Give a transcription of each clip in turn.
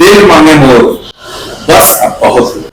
दिल मांगे मोर, बस अब बहुत हुआ।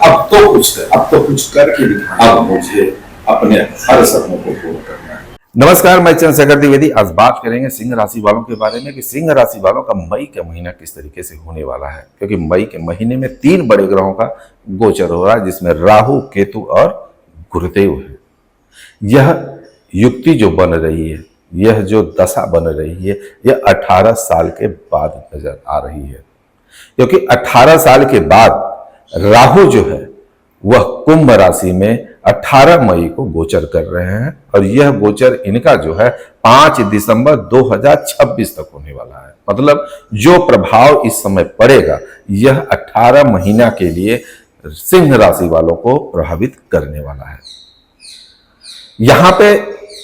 अब तो कुछ करके दिखाना। अब मुझे अपने हर सपनों को पूर्ण करना है। नमस्कार, मैं चंद्रशेखर द्विवेदी। आज बात करेंगे सिंह राशि वालों के बारे में कि सिंह राशि वालों का मई का महीना किस तरीके से होने वाला है, क्योंकि मई के महीने में 3 बड़े ग्रहों का गोचर हो रहा है, जिसमें राहु, केतु और गुरुदेव है। यह युक्ति जो बन रही है, यह जो दशा बन रही है, यह 18 साल के बाद नजर आ रही है, क्योंकि 18 साल के बाद राहु जो है वह कुंभ राशि में 18 मई को गोचर कर रहे हैं, और यह गोचर इनका जो है 5 दिसंबर 2026 तक होने वाला है। मतलब जो प्रभाव इस समय पड़ेगा, यह 18 महीना के लिए सिंह राशि वालों को प्रभावित करने वाला है। यहां पे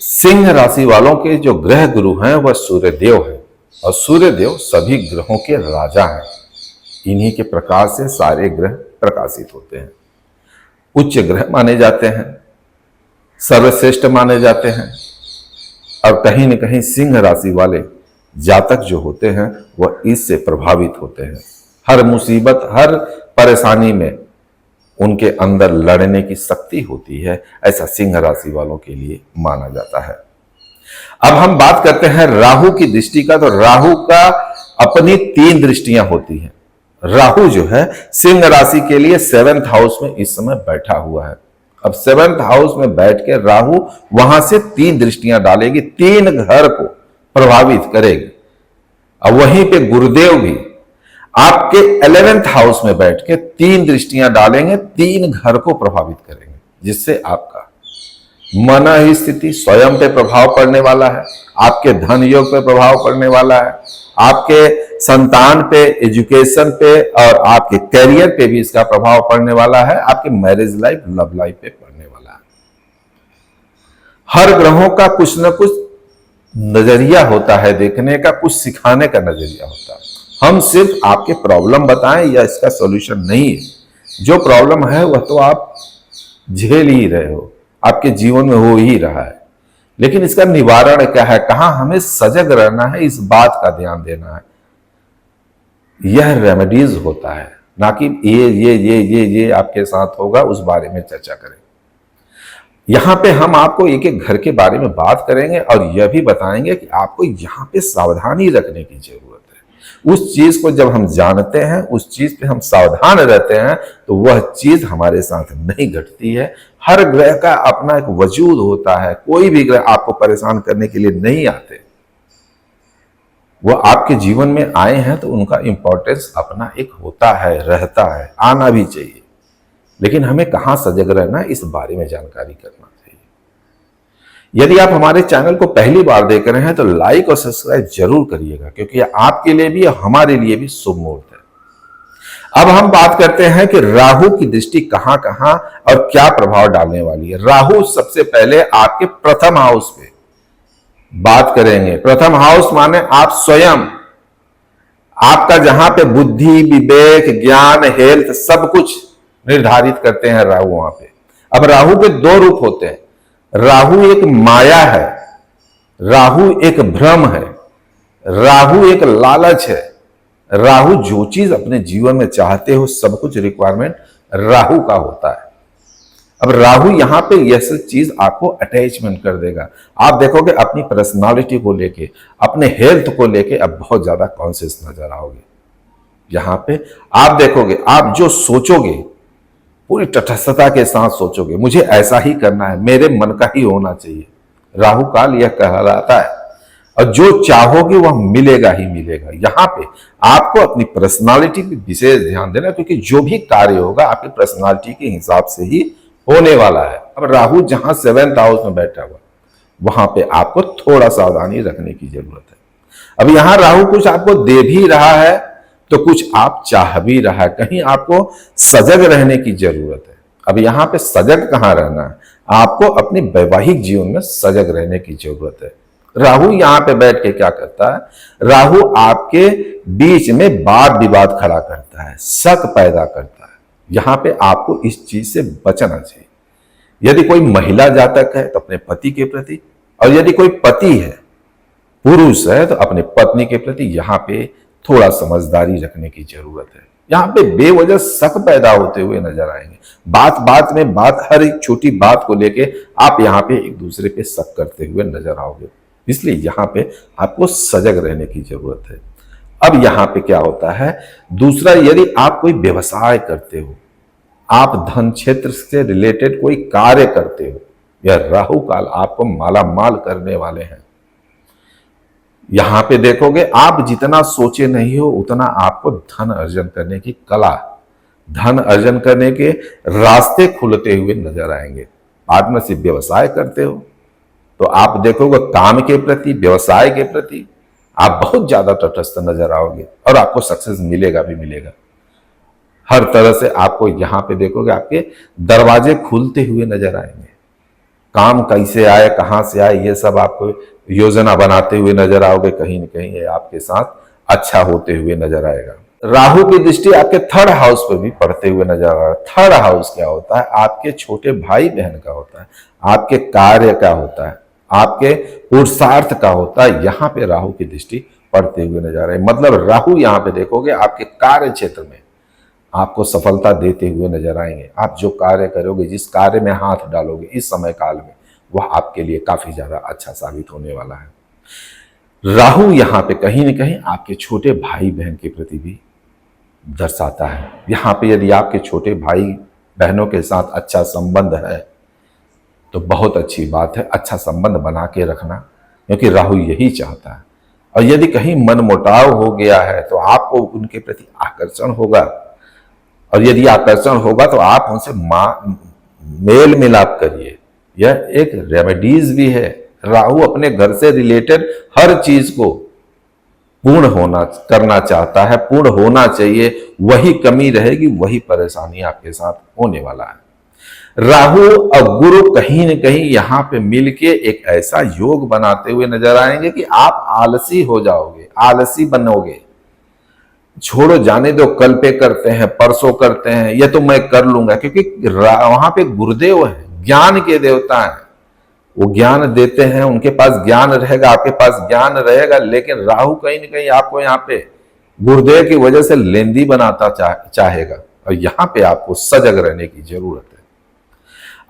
सिंह राशि वालों के जो ग्रह गुरु हैं वह सूर्यदेव है, और सूर्यदेव सभी ग्रहों के राजा हैं। इन्हीं के प्रकाश से सारे ग्रह प्रकाशित होते हैं, उच्च ग्रह माने जाते हैं, सर्वश्रेष्ठ माने जाते हैं। और कहीं न कहीं सिंह राशि वाले जातक जो होते हैं वह इससे प्रभावित होते हैं। हर मुसीबत, हर परेशानी में उनके अंदर लड़ने की शक्ति होती है, ऐसा सिंह राशि वालों के लिए माना जाता है। अब हम बात करते हैं राहु की दृष्टि का। तो राहु का अपनी 3 दृष्टियां होती हैं। राहु जो है सिंह राशि के लिए 7th हाउस में इस समय बैठा हुआ है। अब 7th हाउस में बैठ के राहु वहां से 3 दृष्टियां डालेगी, 3 घर को प्रभावित करेगी। अब वहीं पे गुरुदेव भी आपके 11th हाउस में बैठ के 3 दृष्टियां डालेंगे, 3 घर को प्रभावित करेंगे, जिससे आपका मन स्थिति स्वयं पे प्रभाव पड़ने वाला है, आपके धन योग पे प्रभाव पड़ने वाला है, आपके संतान पे, एजुकेशन पे और आपके करियर पे भी इसका प्रभाव पड़ने वाला है, आपके मैरिज लाइफ, लव लाइफ पे पड़ने वाला है। हर ग्रहों का कुछ न कुछ नजरिया होता है देखने का, कुछ सिखाने का नजरिया होता है। हम सिर्फ आपके प्रॉब्लम बताएं या इसका सॉल्यूशन नहीं है। जो प्रॉब्लम है वह तो आप झेल ही रहे हो, आपके जीवन में हो ही रहा है, लेकिन इसका निवारण क्या है, कहां हमें सजग रहना है, इस बात का ध्यान देना है। यह रेमेडीज होता है, ना कि ये आपके साथ होगा उस बारे में चर्चा करें। यहां पे हम आपको एक एक घर के बारे में बात करेंगे और यह भी बताएंगे कि आपको यहां पे सावधानी रखने की जरूरत है। उस चीज को जब हम जानते हैं, उस चीज पे हम सावधान रहते हैं, तो वह चीज हमारे साथ नहीं घटती है। हर ग्रह का अपना एक वजूद होता है, कोई भी ग्रह आपको परेशान करने के लिए नहीं आते। वह आपके जीवन में आए हैं तो उनका इंपॉर्टेंस अपना एक होता है, रहता है, आना भी चाहिए, लेकिन हमें कहां सजग रहना है इस बारे में जानकारी करना चाहिए। यदि आप हमारे चैनल को पहली बार देख रहे हैं तो लाइक और सब्सक्राइब जरूर करिएगा, क्योंकि आपके लिए भी, हमारे लिए भी शुभ मुहूर्त है। अब हम बात करते हैं कि राहु की दृष्टि कहां कहां और क्या प्रभाव डालने वाली है। राहु सबसे पहले आपके प्रथम हाउस पे बात करेंगे। प्रथम हाउस माने आप स्वयं, आपका जहां पे बुद्धि, विवेक, ज्ञान, हेल्थ सब कुछ निर्धारित करते हैं राहु वहां पे। अब राहु के 2 रूप होते हैं। राहु एक माया है, राहु एक भ्रम है, राहु एक लालच है। राहु जो चीज अपने जीवन में चाहते हो, सब कुछ रिक्वायरमेंट राहु का होता है। अब राहु यहां पे यह सब चीज आपको अटैचमेंट कर देगा। आप देखोगे अपनी पर्सनालिटी को लेके, अपने हेल्थ को लेके अब बहुत ज्यादा कॉन्शियस नजर आओगे। यहां पे आप देखोगे, आप जो सोचोगे पूरी तटस्थता के साथ सोचोगे, मुझे ऐसा ही करना है, मेरे मन का ही होना चाहिए। राहु काल यह कहलाता है, और जो चाहोगे वह मिलेगा ही मिलेगा। यहां पे आपको अपनी पर्सनालिटी पे विशेष ध्यान देना, क्योंकि जो भी कार्य होगा आपकी पर्सनालिटी के हिसाब से ही होने वाला है। अब राहु जहां 7th हाउस में बैठा हुआ, वहां पे आपको थोड़ा सावधानी रखने की जरूरत है। अब यहां राहु कुछ आपको दे भी रहा है तो कुछ आप चाह भी रहा है, कहीं आपको सजग रहने की जरूरत है। अब यहां पे सजग कहां रहना है, आपको अपने वैवाहिक जीवन में सजग रहने की जरूरत है। राहु यहां पे बैठ के क्या करता है, राहु आपके बीच में वाद विवाद खड़ा करता है, शक पैदा करता है। यहां पे आपको इस चीज से बचना चाहिए। यदि कोई महिला जातक है तो अपने पति के प्रति, और यदि कोई पति है, पुरुष है, तो अपने पत्नी के प्रति यहां पे थोड़ा समझदारी रखने की जरूरत है। यहाँ पे बेवजह शक पैदा होते हुए नजर आएंगे। बात बात में बात, हर एक छोटी बात को लेके आप यहाँ पे एक दूसरे पे शक करते हुए नजर आओगे। इसलिए यहाँ पे आपको सजग रहने की जरूरत है। अब यहाँ पे क्या होता है, दूसरा, यदि आप कोई व्यवसाय करते हो, आप धन क्षेत्र से रिलेटेड कोई कार्य करते हो, यह राहु काल आपको माला माल करने वाले हैं। यहां पे देखोगे, आप जितना सोचे नहीं हो उतना आपको धन अर्जन करने की कला, धन अर्जन करने के रास्ते खुलते हुए नजर आएंगे। पार्टनरशिप व्यवसाय करते हो तो आप देखोगे काम के प्रति, व्यवसाय के प्रति आप बहुत ज्यादा तटस्थ नजर आओगे और आपको सक्सेस मिलेगा भी मिलेगा। हर तरह से आपको यहां पे देखोगे आपके दरवाजे खुलते हुए नजर आएंगे। काम कैसे आए, कहां से आए, ये सब आपको योजना बनाते हुए नजर आओगे। कहीं न कहीं ये आपके साथ अच्छा होते हुए नजर आएगा। राहु की दृष्टि आपके थर्ड हाउस पर भी पड़ते हुए नजर आ रहा है। थर्ड हाउस क्या होता है, आपके छोटे भाई बहन का होता है, आपके कार्य का होता है, आपके पुरुषार्थ का होता है। यहाँ पे राहु की दृष्टि पड़ते हुए नजर आ रहे हैं। मतलब राहु यहाँ पे देखोगे आपके कार्य क्षेत्र में आपको सफलता देते हुए नजर आएंगे। आप जो कार्य करोगे, जिस कार्य में हाथ डालोगे इस समय काल में, वह आपके लिए काफी ज्यादा अच्छा साबित होने वाला है। राहु यहाँ पे कहीं न कहीं आपके छोटे भाई बहन के प्रति भी दर्शाता है। यहाँ पे यदि आपके छोटे भाई बहनों के साथ अच्छा संबंध है तो बहुत अच्छी बात है, अच्छा संबंध बना के रखना, क्योंकि राहु यही चाहता है। और यदि कहीं मनमुटाव हो गया है तो आपको उनके प्रति आकर्षण होगा, और यदि आकर्षण होगा तो आप उनसे मेल मिलाप करिए। यह एक रेमेडीज भी है। राहु अपने घर से रिलेटेड हर चीज को पूर्ण करना चाहता है, पूर्ण होना चाहिए। वही कमी रहेगी, वही परेशानी आपके साथ होने वाला है। राहु और गुरु कहीं न कहीं यहां पे मिलके एक ऐसा योग बनाते हुए नजर आएंगे कि आप आलसी हो जाओगे, आलसी बनोगे। छोड़ो, जाने दो, कल पे करते हैं, परसों करते हैं, ये तो मैं कर लूंगा, क्योंकि वहां पे गुरुदेव है, ज्ञान के देवता हैं। वो ज्ञान देते हैं, उनके पास ज्ञान रहेगा, आपके पास ज्ञान रहेगा, लेकिन राहु कहीं न कहीं आपको यहाँ पे गुरुदेव की वजह से लेंदी बनाता चाहेगा। और यहाँ पे आपको सजग रहने की जरूरत है।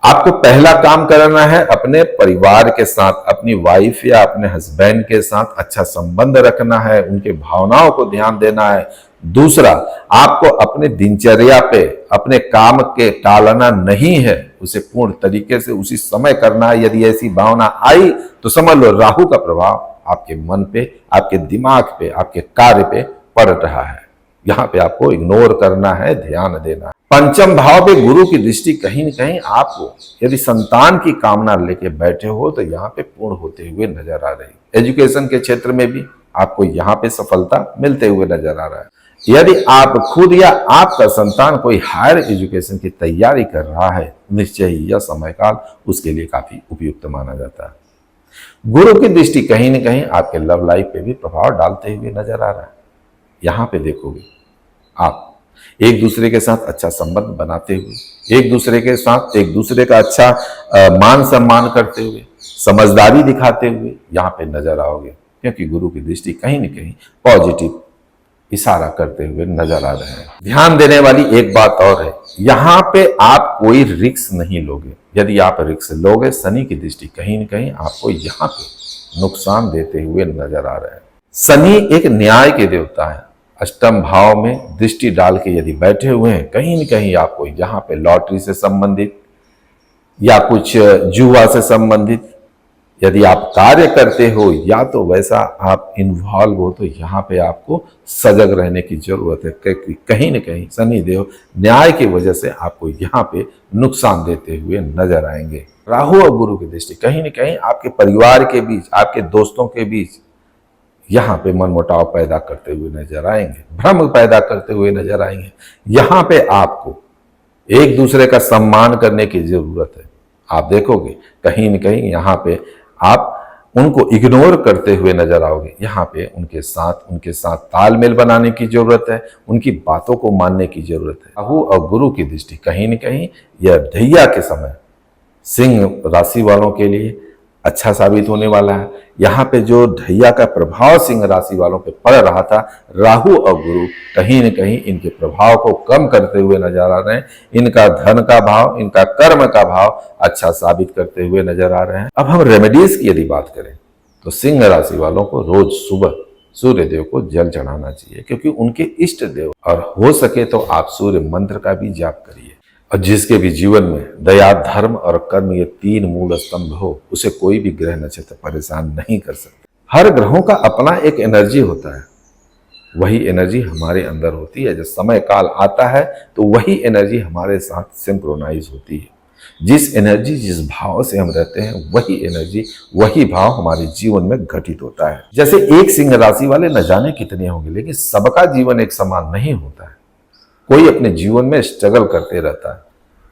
आपको पहला काम करना है, अपने परिवार के साथ, अपनी वाइफ या अपने हस्बैंड के साथ अच्छा संबंध रखना है, उनके भावनाओं को ध्यान देना है। दूसरा, आपको अपने दिनचर्या पे अपने काम के टालना नहीं है, उसे पूर्ण तरीके से उसी समय करना है। यदि ऐसी भावना आई तो समझ लो राहु का प्रभाव आपके मन पे, आपके दिमाग पे, आपके कार्य पे पड़ रहा है। यहाँ पे आपको इग्नोर करना है, ध्यान देना है। पंचम भाव पे गुरु की दृष्टि कहीं न कहीं आपको, यदि संतान की कामना लेके बैठे हो तो यहाँ पे पूर्ण होते हुए नजर आ रही। एजुकेशन के क्षेत्र में भी आपको यहाँ पे सफलता मिलते हुए नजर आ रहा है। यदि आप खुद या आपका संतान कोई हायर एजुकेशन की तैयारी कर रहा है, निश्चय ही यह समय काल उसके लिए काफी उपयुक्त माना जाता है। गुरु की दृष्टि कहीं न कहीं आपके लव लाइफ पे भी प्रभाव डालते हुए नजर आ रहा है। यहाँ पे देखोगे आप एक दूसरे के साथ अच्छा संबंध बनाते हुए, एक दूसरे के साथ एक दूसरे का अच्छा मान सम्मान करते हुए, समझदारी दिखाते हुए यहाँ पे नजर आओगे, क्योंकि गुरु की दृष्टि कहीं न कहीं पॉजिटिव इशारा करते हुए नजर आ रहे हैं। ध्यान देने वाली एक बात और है, यहाँ पे आप कोई रिस्क नहीं लोगे। यदि आप रिस्क लोगे, शनि की दृष्टि कहीं न कहीं आपको यहाँ पे नुकसान देते हुए नजर आ रहे हैं। शनि एक न्याय के देवता है। अष्टम भाव में दृष्टि डाल के यदि बैठे हुए हैं, कहीं न कहीं आपको यहाँ पे लॉटरी से संबंधित या कुछ जुआ से संबंधित यदि आप कार्य करते हो या तो वैसा आप इन्वॉल्व हो, तो यहाँ पे आपको सजग रहने की जरूरत है, क्योंकि कहीं न कहीं शनि देव न्याय की वजह से आपको यहाँ पे नुकसान देते हुए नजर आएंगे। राहु और गुरु की दृष्टि कहीं न कहीं आपके परिवार के बीच, आपके दोस्तों के बीच यहाँ पे मनमुटाव पैदा करते हुए नजर आएंगे, भ्रम पैदा करते हुए नजर आएंगे। यहाँ पे आपको एक दूसरे का सम्मान करने की जरूरत है। आप देखोगे कहीं न कहीं यहाँ पे आप उनको इग्नोर करते हुए नजर आओगे। यहाँ पे उनके साथ तालमेल बनाने की जरूरत है, उनकी बातों को मानने की जरूरत है। राहु और गुरु की दृष्टि कहीं न कहीं यह ढैया के समय सिंह राशि वालों के लिए अच्छा साबित होने वाला है। यहाँ पे जो ढैया का प्रभाव सिंह राशि वालों पे पड़ रहा था, राहु और गुरु कहीं न कहीं इनके प्रभाव को कम करते हुए नजर आ रहे हैं। इनका धन का भाव, इनका कर्म का भाव अच्छा साबित करते हुए नजर आ रहे हैं। अब हम रेमेडीज की यदि बात करें तो सिंह राशि वालों को रोज सुबह सूर्य देव को जल चढ़ाना चाहिए, क्योंकि उनके इष्ट देव, और हो सके तो आप सूर्य मंत्र का भी जाप करिए। और जिसके भी जीवन में दया, धर्म और कर्म ये 3 मूल स्तंभ हो, उसे कोई भी ग्रह नक्षत्र परेशान नहीं कर सकते। हर ग्रहों का अपना एक एनर्जी होता है, वही एनर्जी हमारे अंदर होती है। जब समय काल आता है तो वही एनर्जी हमारे साथ सिंक्रोनाइज होती है। जिस एनर्जी, जिस भाव से हम रहते हैं, वही एनर्जी, वही भाव हमारे जीवन में घटित होता है। जैसे एक सिंह राशि वाले न जाने कितने होंगे, लेकिन सबका जीवन एक समान नहीं होता है। कोई अपने जीवन में स्ट्रगल करते रहता है,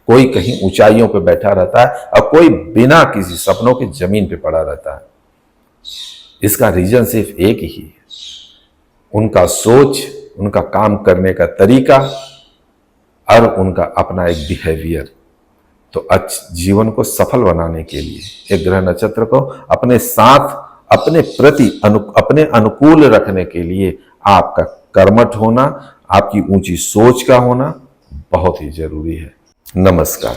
कोई कहीं ऊंचाइयों पे बैठा रहता है और कोई बिना किसी सपनों के जमीन पे पड़ा रहता है। इसका रीजन सिर्फ एक ही है, उनका सोच, उनका काम करने का तरीका और उनका अपना एक बिहेवियर। तो जीवन को सफल बनाने के लिए एक ग्रह नक्षत्र को अपने साथ, अपने प्रति अपने अनुकूल रखने के लिए आपका कर्मठ होना, आपकी ऊंची सोच का होना बहुत ही जरूरी है। नमस्कार।